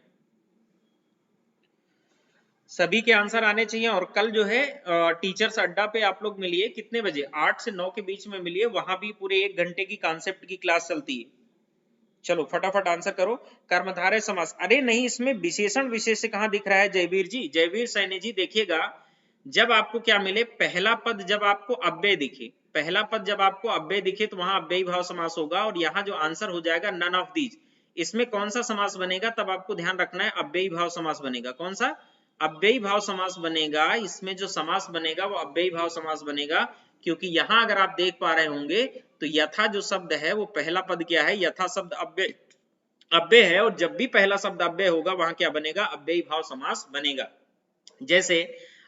सभी के आंसर आने चाहिए। और कल जो है टीचर्स अड्डा पे आप लोग मिलिए, कितने बजे, 8 से 9 के बीच में मिलिए, वहां भी पूरे 1 घंटे की कॉन्सेप्ट की क्लास चलती है। चलो फटाफट आंसर करो। कर्मधारय समास, अरे नहीं, इसमें विशेषण विशेष कहां दिख रहा है जयवीर जी, जयवीर सैनी जी, देखिएगा जब आपको क्या मिले, पहला पद जब आपको अव्यय दिखे, पहला पद जब आपको अव्यय दिखे तो वहां अव्ययी भाव समास होगा। और यहाँ जो आंसर हो जाएगा नन ऑफ दीज, इसमें कौन सा समास बनेगा, तब आपको ध्यान रखना है अव्ययी भाव समास बनेगा। कौन सा, अव्ययी भाव समास बनेगा। इसमें जो समास बनेगा वो अव्ययी भाव समास बनेगा, क्योंकि यहां अगर आप देख पा रहे होंगे तो यथा जो शब्द है वो पहला पद क्या है, यथा शब्द अव्यय अव्यय है, और जब भी पहला शब्द अव्यय होगा वहां क्या बनेगा, अव्ययी भाव समास बनेगा। जैसे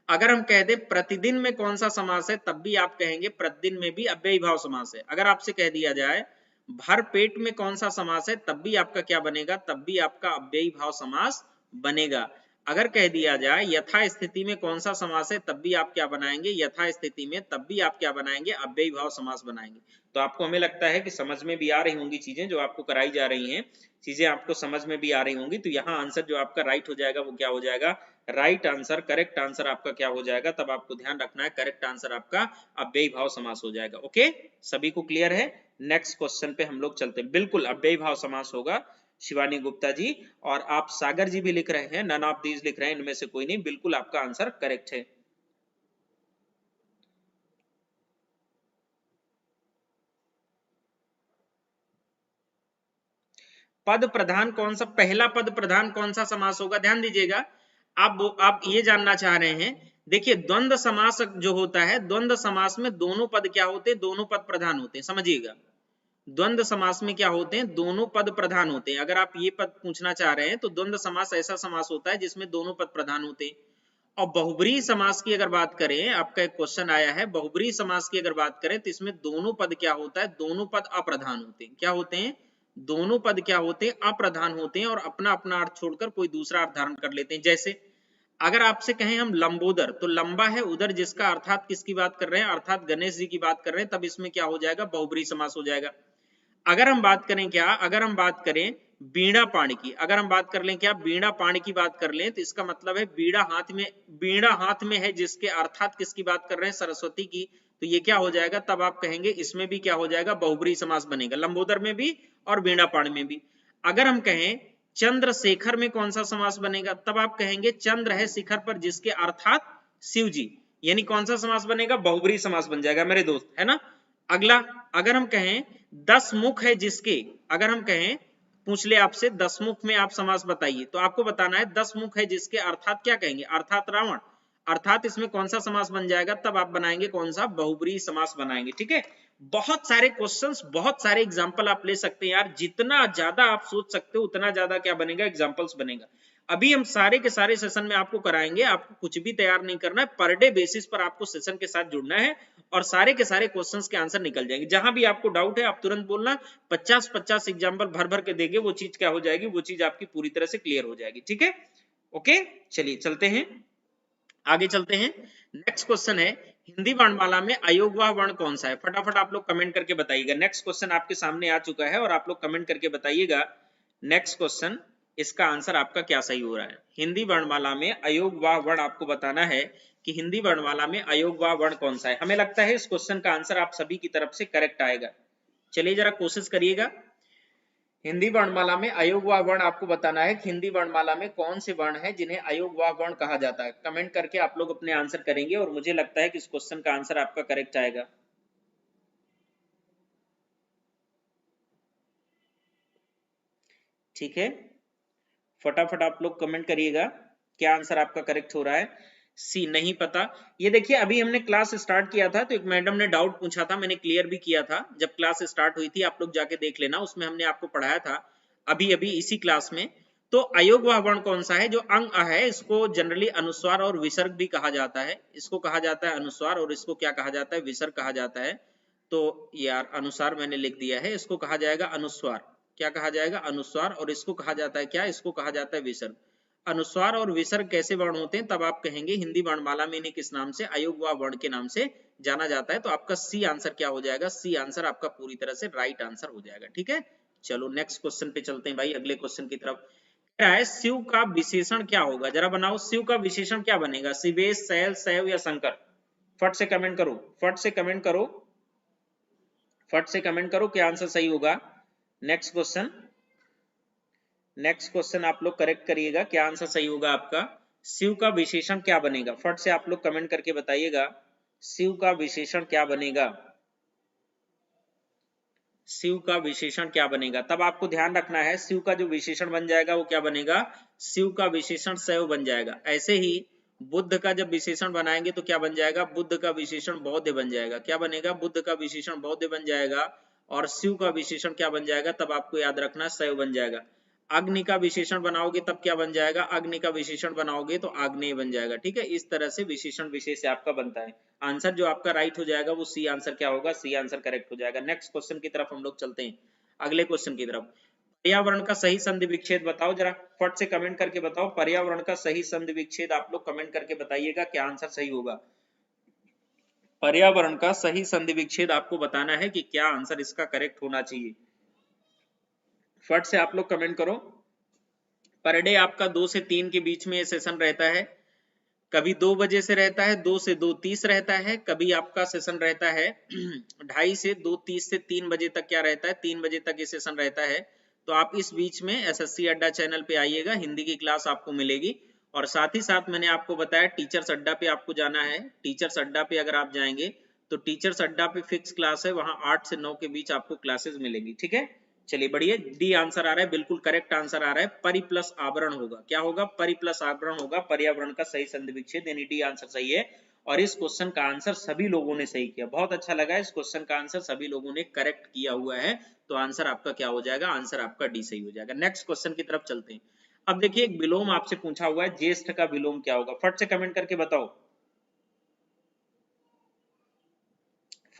अगर हम कह दे प्रतिदिन में कौन सा समास है, तब भी आप कहेंगे प्रतिदिन में भी अव्ययी भाव समास है। अगर आपसे कह दिया जाए भर पेट में कौन सा समास है, तब भी आपका क्या बनेगा, तब भी आपका अव्ययी भाव समास बनेगा। अगर कह दिया जाए यथा स्थिति में कौन सा समास है, तब भी आप क्या बनाएंगे, यथा स्थिति में, तब भी आप क्या बनाएंगे, अव्ययी भाव समास बनाएंगे। तो आपको, हमें लगता है कि समझ में भी आ रही होंगी चीजें जो आपको कराई जा रही हैं, चीजें आपको समझ में भी आ रही होंगी। तो यहाँ आंसर जो आपका राइट हो जाएगा वो क्या हो जाएगा, राइट आंसर, करेक्ट आंसर आपका क्या हो जाएगा, तब आपको ध्यान रखना है करेक्ट आंसर आपका अव्ययी भाव समास हो जाएगा। ओके, सभी को क्लियर है। नेक्स्ट क्वेश्चन पे हम लोग चलते हैं। बिल्कुल अव्ययी भाव समास होगा शिवानी गुप्ता जी, और आप सागर जी भी लिख रहे हैं, नन ऑफ दीज लिख रहे हैं, इनमें से कोई नहीं, बिल्कुल आपका आंसर करेक्ट है। पद प्रधान कौन सा, पहला पद प्रधान कौन सा समास होगा, ध्यान दीजिएगा। आप ये जानना चाह रहे हैं। देखिए द्वंद्व समास जो होता है, द्वंद्व समास में दोनों पद क्या होते हैं, दोनों पद प्रधान होते हैं, समझिएगा। द्वंद्व समास में क्या होते हैं, दोनों पद प्रधान होते हैं। अगर आप ये पद पूछना चाह रहे हैं तो द्वंद्व समास ऐसा समास होता है जिसमें दोनों पद प्रधान होते हैं। और बहुब्रीहि समास की अगर बात करें, आपका एक क्वेश्चन आया है, बहुब्रीहि समास की अगर बात करें तो इसमें दोनों पद क्या होता है, दोनों पद अप्रधान होते हैं। क्या होते हैं, दोनों पद क्या होते हैं, अप्रधान होते हैं, और अपना अपना अर्थ छोड़कर कोई दूसरा अर्थ धारण कर लेते हैं। जैसे अगर आपसे कहें हम लंबोदर, तो लंबा है उधर जिसका, अर्थात किसकी बात कर रहे हैं, अर्थात गणेश जी की बात कर रहे हैं, तब इसमें क्या हो जाएगा, बहुब्रीहि समास हो जाएगा। अगर हम बात करें क्या, अगर हम बात करें बीणा पाणी की, अगर हम बात कर लें क्या, बीणा पाणी की बात कर लें, तो इसका मतलब है बीड़ा हाथ में, बीणा हाथ में है जिसके, अर्थात किसकी बात कर रहे हैं, सरस्वती की। तो ये क्या हो जाएगा, तब आप कहेंगे इसमें भी क्या हो जाएगा, बहुब्रीहि समास बनेगा, लंबोदर में भी और बीणा पाणी में भी। अगर हम कहें चंद्रशेखर में कौन सा समास बनेगा, तब आप कहेंगे चंद्र है शिखर पर जिसके, अर्थात शिव जी, यानी कौन सा समास बनेगा, बहुब्रीहि समास बन जाएगा मेरे दोस्त, है ना। अगला, अगर हम कहें 10 मुख है जिसके, अगर हम कहें पूछ ले आपसे 10 मुख में आप समास बताइए, तो आपको बताना है 10 मुख है जिसके, अर्थात क्या कहेंगे, अर्थात रावण, अर्थात इसमें कौन सा समास बन जाएगा, तब आप बनाएंगे कौन सा, बहुब्रीहि समास बनाएंगे। ठीक है, बहुत सारे क्वेश्चंस, बहुत सारे एग्जांपल आप ले सकते हैं यार, जितना ज्यादा आप सोच सकते हो उतना ज्यादा क्या बनेगा, एग्जांपल्स बनेगा। अभी हम सारे के सारे सेशन में आपको कराएंगे, आपको कुछ भी तैयार नहीं करना है, पर डे बेसिस पर आपको सेशन के साथ जुड़ना है, और सारे के सारे क्वेश्चंस के आंसर निकल जाएंगे। जहां भी आपको डाउट है आप तुरंत बोलना, 50-50 एग्जाम्पल भर भर के देंगे, वो चीज क्या हो जाएगी, वो चीज आपकी पूरी तरह से क्लियर हो जाएगी। ठीक है, ओके, चलिए चलते हैं आगे चलते हैं। नेक्स्ट क्वेश्चन है हिंदी वर्णमाला में अयोगवाह वर्ण कौन सा है? फटाफट आप लोग कमेंट करके बताइएगा। नेक्स्ट क्वेश्चन आपके सामने आ चुका है और आप लोग कमेंट करके बताइएगा नेक्स्ट क्वेश्चन, इसका आंसर आपका क्या सही हो रहा है। हिंदी वर्णमाला में अयोगवाह वर्ण आपको बताना है कि हिंदी वर्णमाला में अयोगवाह वर्ण कौन सा है। हमें लगता है इस क्वेश्चन का आंसर आप सभी की तरफ से करेक्ट आएगा। चलिए जरा कोशिश करिएगा। हिंदी वर्णमाला में अयोगवाह वर्ण आपको बताना है कि हिंदी वर्णमाला में कौन से वर्ण हैं जिन्हें अयोगवाह वर्ण कहा जाता है। कमेंट करके आप लोग अपने आंसर करेंगे और मुझे लगता है कि इस क्वेश्चन का आंसर आपका करेक्ट आएगा। ठीक है, फटाफट आप लोग कमेंट करिएगा क्या आंसर आपका करेक्ट हो रहा है। सी नहीं पता। ये देखिए अभी हमने क्लास स्टार्ट किया था तो एक मैडम ने डाउट पूछा था, मैंने क्लियर भी किया था जब क्लास स्टार्ट हुई थी, आप लोग जाके देख लेना, उसमें हमने आपको पढ़ाया था अभी अभी इसी क्लास में। तो अयोगवाह वर्ण कौन सा है? जो अंग अ है इसको जनरली अनुस्वार और विसर्ग भी कहा जाता है। इसको कहा जाता है अनुस्वार और इसको क्या कहा जाता है? विसर्ग कहा जाता है। तो यार अनुसार मैंने लिख दिया है, इसको कहा जाएगा अनुस्वार। क्या कहा जाएगा? अनुस्वार। और इसको कहा जाता है क्या? इसको कहा जाता है विसर्ग। अनुस्वार और विसर्ग कैसे वर्ण होते हैं? तब आप कहेंगे हिंदी वर्णमाला में इन्हें किस नाम से? अयोगवाह वर्ण के नाम से जाना जाता है। तो आपका सी आंसर क्या हो जाएगा? सी आंसर आपका पूरी तरह से राइट आंसर हो जाएगा। ठीक है, चलो नेक्स्ट क्वेश्चन पे चलते हैं भाई, अगले क्वेश्चन की तरफ। क्या है शिव का विशेषण क्या होगा? जरा बनाओ, शिव का विशेषण क्या बनेगा? शिवेश, शैल, शैव या शंकर? फट से कमेंट करो, फट से कमेंट करो, फट से कमेंट करो क्या आंसर सही होगा। नेक्स्ट क्वेश्चन, नेक्स्ट क्वेश्चन आप लोग करेक्ट करिएगा, क्या आंसर सही होगा आपका। शिव का विशेषण क्या बनेगा? फट से आप लोग कमेंट करके बताइएगा शिव का विशेषण क्या बनेगा। शिव का विशेषण क्या बनेगा? तब आपको ध्यान रखना है शिव का जो विशेषण बन जाएगा वो क्या बनेगा? शिव का विशेषण शैव बन जाएगा। ऐसे ही बुद्ध का जब विशेषण बनाएंगे तो क्या बन जाएगा? बुद्ध का विशेषण बौद्ध बन जाएगा। क्या बनेगा? बुद्ध का विशेषण बौद्ध बन जाएगा। और शिव का विशेषण क्या बन जाएगा? तब आपको याद रखना शैव बन जाएगा। अग्नि का विशेषण बनाओगे तब क्या बन जाएगा? अग्नि का विशेषण बनाओगे तो आग्नेय बन जाएगा। ठीक है, इस तरह से विशेषण विशेष आपका बनता है। आंसर जो आपका राइट हो जाएगा वो सी आंसर क्या होगा? सी आंसर करेक्ट हो जाएगा। नेक्स्ट क्वेश्चन की तरफ हम लोग चलते हैं, अगले क्वेश्चन की तरफ। पर्यावरण का सही संधि विच्छेद बताओ, जरा फट से कमेंट करके बताओ पर्यावरण का सही संधि विच्छेद। आप लोग कमेंट करके बताइएगा क्या आंसर सही होगा। पर्यावरण का सही संधि विच्छेद आपको बताना है कि क्या आंसर इसका करेक्ट होना चाहिए। फट से आप लोग कमेंट करो। पर डे आपका 2 से 3 के बीच में ये सेशन रहता है। कभी 2 बजे से रहता है, 2 से 2:30 रहता है। कभी आपका सेशन रहता है 2:30 से 2:30 से 3 बजे तक। क्या रहता है? 3 बजे तक ये सेशन रहता है। तो आप इस बीच में एसएससी अड्डा चैनल पे आइएगा, हिंदी की क्लास आपको मिलेगी। और साथ ही साथ मैंने आपको बताया टीचर्स अड्डा पे आपको जाना है। टीचर्स अड्डा पे अगर आप जाएंगे तो टीचर्स अड्डा पे फिक्स क्लास है, वहां 8 से 9 के बीच आपको क्लासेस मिलेगी। ठीक है, चलिए बढ़िया। डी आंसर आ रहा है, बिल्कुल करेक्ट आंसर आ रहा है। परि प्लस आवरण होगा। क्या होगा? परि प्लस आवरण होगा। पर्यावरण का सही संधि विच्छेद, यानी डी आंसर सही है। और इस क्वेश्चन का आंसर सभी लोगों ने सही किया, बहुत अच्छा लगा। इस क्वेश्चन का आंसर सभी लोगों ने करेक्ट किया हुआ है। तो आंसर आपका क्या हो जाएगा? आंसर आपका डी सही हो जाएगा। नेक्स्ट क्वेश्चन की तरफ चलते हैं। अब देखिए एक विलोम आपसे पूछा हुआ है, ज्येष्ठ का विलोम क्या होगा? फट से कमेंट करके बताओ,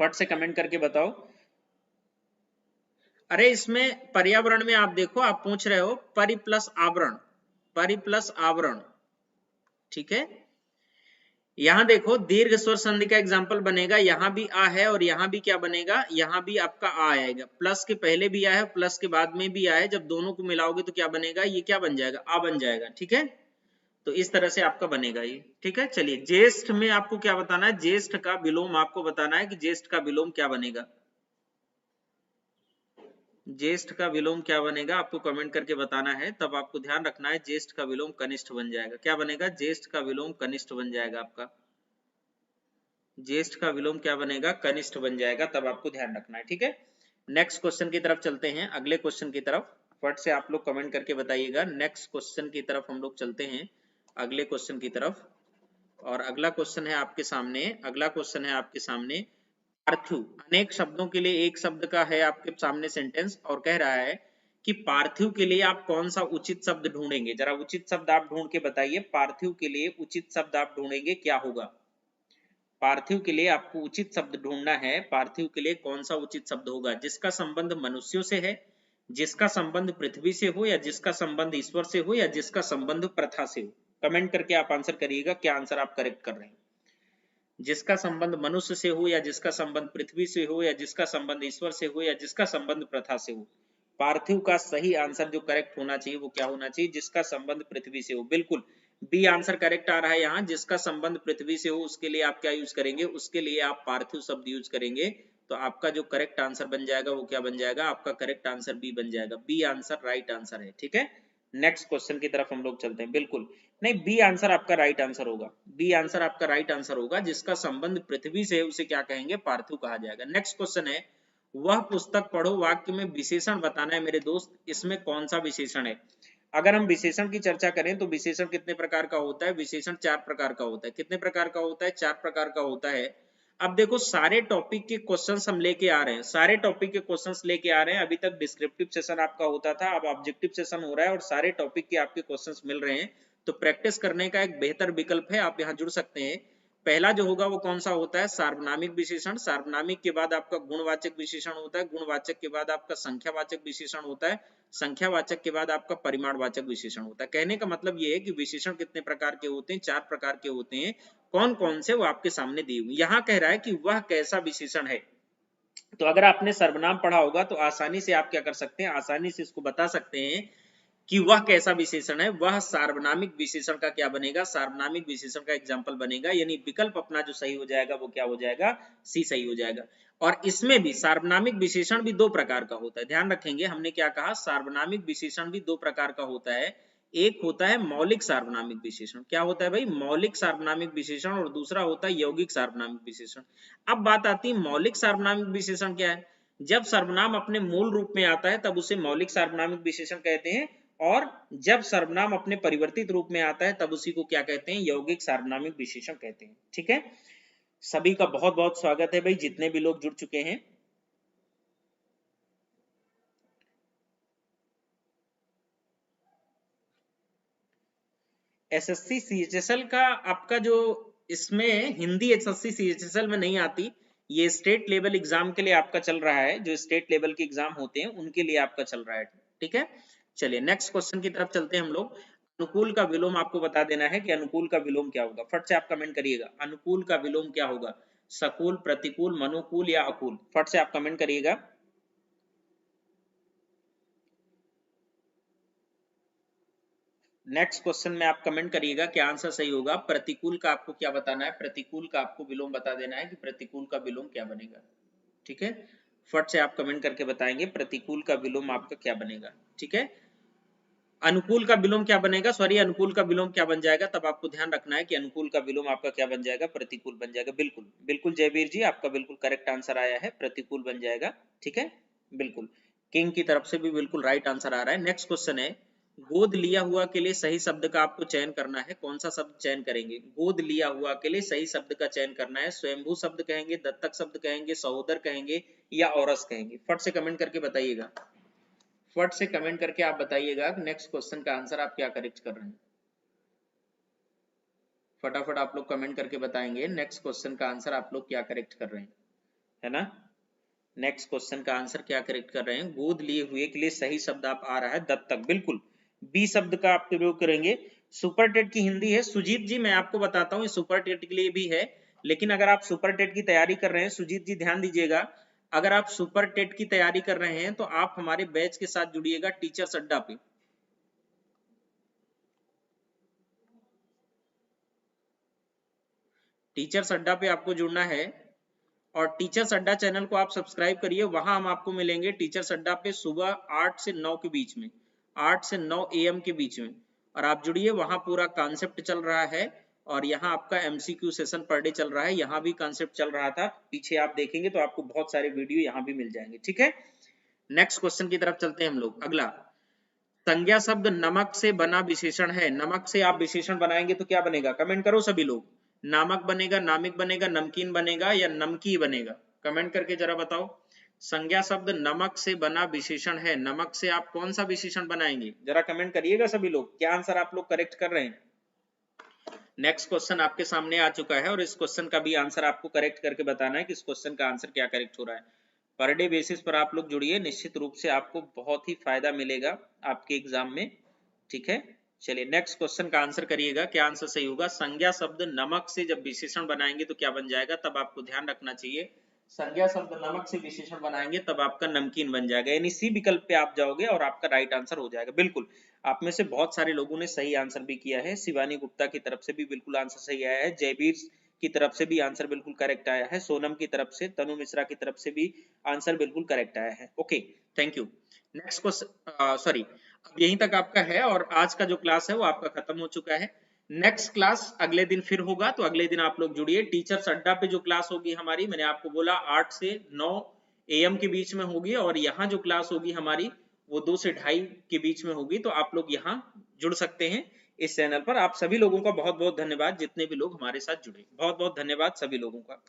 फट से कमेंट करके बताओ। अरे इसमें पर्यावरण में आप देखो, आप पूछ रहे हो परि प्लस आवरण, परि प्लस आवरण। ठीक है, यहां देखो दीर्घ स्वर संधि का एग्जांपल बनेगा। यहां भी आ है और यहां भी क्या बनेगा? यहां भी आपका आ आएगा। प्लस के पहले भी आ है, प्लस के बाद में भी आ है। जब दोनों को मिलाओगे तो क्या बनेगा? ये क्या बन जाएगा? आ बन जाएगा। ठीक है, तो इस तरह से आपका बनेगा ये। ठीक है, चलिए ज्येष्ठ में आपको क्या बताना है? ज्येष्ठ का विलोम आपको बताना है कि ज्येष्ठ का विलोम क्या बनेगा। ज्येष्ठ का विलोम क्या बनेगा आपको कमेंट करके बताना है। तब आपको ध्यान रखना है ज्येष्ठ का विलोम कनिष्ठ बन जाएगा। क्या बनेगा? ज्येष्ठ का विलोम कनिष्ठ बन जाएगा आपका। ज्येष्ठ का विलोम क्या बनेगा? कनिष्ठ बन जाएगा। तब आपको ध्यान रखना है। ठीक है, नेक्स्ट क्वेश्चन की तरफ चलते हैं, अगले क्वेश्चन की तरफ। फट से आप लोग कमेंट करके बताइएगा। नेक्स्ट क्वेश्चन की तरफ हम लोग चलते हैं, अगले क्वेश्चन की तरफ। और अगला क्वेश्चन है आपके सामने, अगला क्वेश्चन है आपके सामने पार्थिव। अनेक शब्दों के लिए एक शब्द का है आपके सामने सेंटेंस, और कह रहा है कि पार्थिव के लिए आप कौन सा उचित शब्द ढूंढेंगे। जरा उचित शब्द आप ढूंढ के बताइए। पार्थिव के लिए उचित शब्द आप ढूंढेंगे, क्या होगा? पार्थिव के लिए आपको उचित शब्द ढूंढना है। पार्थिव के लिए कौन सा उचित शब्द होगा? जिसका संबंध मनुष्यों से है, जिसका संबंध पृथ्वी से हो, या जिसका संबंध ईश्वर से हो, या जिसका संबंध प्रथा से हो। कमेंट करके आप आंसर करिएगा क्या आंसर आप करेक्ट कर रहे हैं। जिसका संबंध मनुष्य से हो, या जिसका संबंध पृथ्वी से हो, या जिसका संबंध ईश्वर से हो, या जिसका संबंध प्रथा से हो। पार्थिव का सही आंसर जो करेक्ट होना चाहिए वो क्या होना चाहिए, जिसका संबंध पृथ्वी से हो। बिल्कुल बी आंसर करेक्ट आ रहा है यहाँ, जिसका संबंध पृथ्वी से हो उसके लिए आप क्या यूज करेंगे, उसके लिए आप पार्थिव शब्द यूज करेंगे। तो आपका जो करेक्ट आंसर बन जाएगा वो क्या बन जाएगा, आपका करेक्ट आंसर बी बन जाएगा। बी आंसर राइट आंसर है, ठीक है। नेक्स्ट क्वेश्चन की तरफ हम लोग चलते हैं। बिल्कुल नहीं, बी आंसर आपका राइट आंसर होगा। बी आंसर आपका राइट आंसर होगा, जिसका संबंध पृथ्वी से है उसे क्या कहेंगे, पार्थिव कहा जाएगा। नेक्स्ट क्वेश्चन है, वह पुस्तक पढ़ो वाक्य में विशेषण बताना है मेरे दोस्त, इसमें कौन सा विशेषण है। अगर हम विशेषण की चर्चा करें तो विशेषण कितने प्रकार का होता है, विशेषण 4 प्रकार का होता है। कितने प्रकार का होता है, 4 प्रकार का होता है। अब देखो सारे टॉपिक के क्वेश्चंस हम लेके आ रहे हैं, सारे टॉपिक के क्वेश्चंस लेके आ रहे हैं। अभी तक डिस्क्रिप्टिव सेशन आपका होता था, अब ऑब्जेक्टिव सेशन हो रहा है और सारे टॉपिक के आपके क्वेश्चंस मिल रहे हैं। तो प्रैक्टिस करने का एक बेहतर विकल्प है, आप यहाँ जुड़ सकते हैं। पहला जो होगा वो कौन सा होता है, सार्वनामिक विशेषण। सार्वनामिक के बाद आपका गुणवाचक विशेषण होता है, गुणवाचक के बाद आपका संख्यावाचक विशेषण होता है, संख्यावाचक के बाद आपका परिमाणवाचक विशेषण होता है। कहने का मतलब ये है कि विशेषण कितने प्रकार के होते हैं, 4 प्रकार के होते हैं। कौन कौन से वो आपके सामने दिए हुए। यहाँ कह रहा है कि वह कैसा विशेषण है। तो अगर आपने सर्वनाम पढ़ा होगा तो आसानी से आप क्या कर सकते हैं, आसानी से इसको बता सकते हैं कि वह कैसा विशेषण है। वह सार्वनामिक विशेषण का क्या बनेगा, सार्वनामिक विशेषण का एग्जाम्पल बनेगा। यानी विकल्प अपना जो सही हो जाएगा वो क्या हो जाएगा, सी सही हो जाएगा। और इसमें भी सार्वनामिक विशेषण भी 2 प्रकार का होता है, ध्यान रखेंगे। हमने क्या कहा, सार्वनामिक विशेषण भी 2 प्रकार का होता है। एक होता है मौलिक सार्वनामिक विशेषण। क्या होता है भाई, मौलिक सार्वनामिक विशेषण। और दूसरा होता है यौगिक सार्वनामिक विशेषण। अब बात आती है मौलिक सार्वनामिक विशेषण क्या है। जब सर्वनाम अपने मूल रूप में आता है तब उसे मौलिक सार्वनामिक विशेषण कहते हैं, और जब सर्वनाम अपने परिवर्तित रूप में आता है तब उसी को क्या कहते हैं, यौगिक सार्वनामिक विशेषण कहते हैं, ठीक है। सभी का बहुत बहुत स्वागत है भाई, जितने भी लोग जुड़ चुके हैं। एसएससी सीएचएसएल का आपका जो, इसमें हिंदी एसएससी सीएचएसएल में नहीं आती, ये स्टेट लेवल एग्जाम के लिए आपका चल रहा है। जो स्टेट लेवल के एग्जाम होते हैं उनके लिए आपका चल रहा है, ठीक है। चलिए नेक्स्ट क्वेश्चन की तरफ चलते हैं हम लोग। अनुकूल का विलोम आपको बता देना है कि अनुकूल का विलोम क्या होगा। फट से आप कमेंट करिएगा, अनुकूल का विलोम क्या होगा, सकूल, प्रतिकूल, मनुकूल या अकूल। फट से आप कमेंट करिएगा। नेक्स्ट क्वेश्चन में आप कमेंट करिएगा क्या आंसर सही होगा। प्रतिकूल का आपको क्या बताना है, प्रतिकूल का आपको विलोम बता देना है कि प्रतिकूल का विलोम क्या बनेगा, ठीक है। फट से आप कमेंट करके बताएंगे प्रतिकूल का विलोम आपका क्या बनेगा, ठीक है। अनुकूल का विलोम क्या बनेगा, सॉरी अनुकूल का विलोम क्या बन जाएगा, तब आपको ध्यान रखना है कि अनुकूल का विलोम आपका क्या बन जाएगा, प्रतिकूल बन जाएगा। बिल्कुल बिल्कुल जयवीर जी, आपका बिल्कुल करेक्ट आंसर आया है, प्रतिकूल बन जाएगा, ठीक है। बिल्कुल किंग की तरफ से भी बिल्कुल राइट आंसर आ रहा है। नेक्स्ट क्वेश्चन है, गोद लिया हुआ के लिए सही शब्द का आपको चयन करना है। कौन सा शब्द चयन करेंगे, गोद लिया हुआ के लिए सही शब्द का चयन करना है। स्वयंभू शब्द कहेंगे, दत्तक शब्द कहेंगे, सहोदर कहेंगे या औरस कहेंगे। फट से कमेंट करके बताइएगा, फट से कमेंट करके आप बताइएगा नेक्स्ट क्वेश्चन का आंसर आप क्या करेक्ट कर रहे हैं। फटाफट आप लोग कमेंट करके बताएंगे नेक्स्ट क्वेश्चन का आंसर आप लोग क्या करेक्ट कर रहे हैं, है ना। नेक्स्ट क्वेश्चन का आंसर क्या करेक्ट कर रहे हैं, गोद लिए हुए के लिए सही शब्द आप आ रहा है दत्तक। बिल्कुल बी शब्द का आप प्रयोग करेंगे। सुपर टेट की हिंदी है सुजीत जी, मैं आपको बताता हूँ ये सुपर टेट के लिए भी है। लेकिन अगर आप सुपर टेट की तैयारी कर रहे हैं, सुजीत जी ध्यान दीजिएगा, अगर आप सुपर टेट की तैयारी कर रहे हैं तो आप हमारे बैच के साथ जुड़िएगा टीचर्स अड्डा पे। टीचर्स अड्डा पे आपको जुड़ना है, और टीचर्स अड्डा चैनल को आप सब्सक्राइब करिए। वहां हम आपको मिलेंगे टीचर्स अड्डा पे सुबह 8 से 9 के बीच में, 8 से 9 AM के बीच में। और आप जुड़िए, वहां पूरा कॉन्सेप्ट चल रहा है। और यहाँ आपका MCQ सेशन पर डे चल रहा है, यहाँ भी कॉन्सेप्ट चल रहा था, पीछे आप देखेंगे तो आपको बहुत सारे वीडियो यहाँ भी मिल जाएंगे, ठीक है। नेक्स्ट क्वेश्चन की तरफ चलते हैं हम लोग। अगला, संज्ञा शब्द नमक से बना विशेषण है। नमक से आप विशेषण बनाएंगे तो क्या बनेगा, कमेंट करो सभी लोग। नामक बनेगा, नामिक बनेगा, नमकीन बनेगा या नमकी बनेगा, कमेंट करके जरा बताओ। संज्ञा शब्द नमक से बना विशेषण है, नमक से आप कौन सा विशेषण बनाएंगे, जरा कमेंट करिएगा सभी लोग, क्या आंसर आप लोग करेक्ट कर रहे हैं। नेक्स्ट क्वेश्चन आपके सामने आ चुका है और इस क्वेश्चन का भी आंसर आपको करेक्ट करके बताना है कि इस क्वेश्चन का आंसर क्या करेक्ट हो रहा है। पर डे बेसिस पर आप लोग जुड़िए, निश्चित रूप से आपको बहुत ही फायदा मिलेगा आपके एग्जाम में, ठीक है। चलिए नेक्स्ट क्वेश्चन का आंसर करिएगा, क्या आंसर सही होगा। संज्ञा शब्द नमक से जब विशेषण बनाएंगे तो क्या बन जाएगा, तब आपको ध्यान रखना चाहिए। संज्ञा शब्द नमक से विशेषण बनाएंगे तब आपका नमकीन बन जाएगा, यानी सी विकल्प पे आप जाओगे और आपका राइट आंसर हो जाएगा। बिल्कुल, आप में से बहुत सारे लोगों ने सही आंसर भी किया है। शिवानी गुप्ता की तरफ से भी बिल्कुल आंसर सही आया है, जयवीर की तरफ से भी आंसर बिल्कुल करेक्ट आया है, सोनम की तरफ से, तनु मिश्रा की तरफ से भी आंसर बिल्कुल करेक्ट आया है। Okay, thank you. Next question, sorry, अब यहीं तक आपका है और आज का जो क्लास है वो आपका खत्म हो चुका है। नेक्स्ट क्लास अगले दिन फिर होगा, तो अगले दिन आप लोग जुड़िए। टीचर्स अड्डा पे जो क्लास होगी हमारी, मैंने आपको बोला 8 से 9 AM के बीच में होगी, और यहाँ जो क्लास होगी हमारी वो 2 से 2:30 के बीच में होगी। तो आप लोग यहाँ जुड़ सकते हैं इस चैनल पर। आप सभी लोगों का बहुत बहुत धन्यवाद, जितने भी लोग हमारे साथ जुड़े, बहुत बहुत धन्यवाद सभी लोगों का।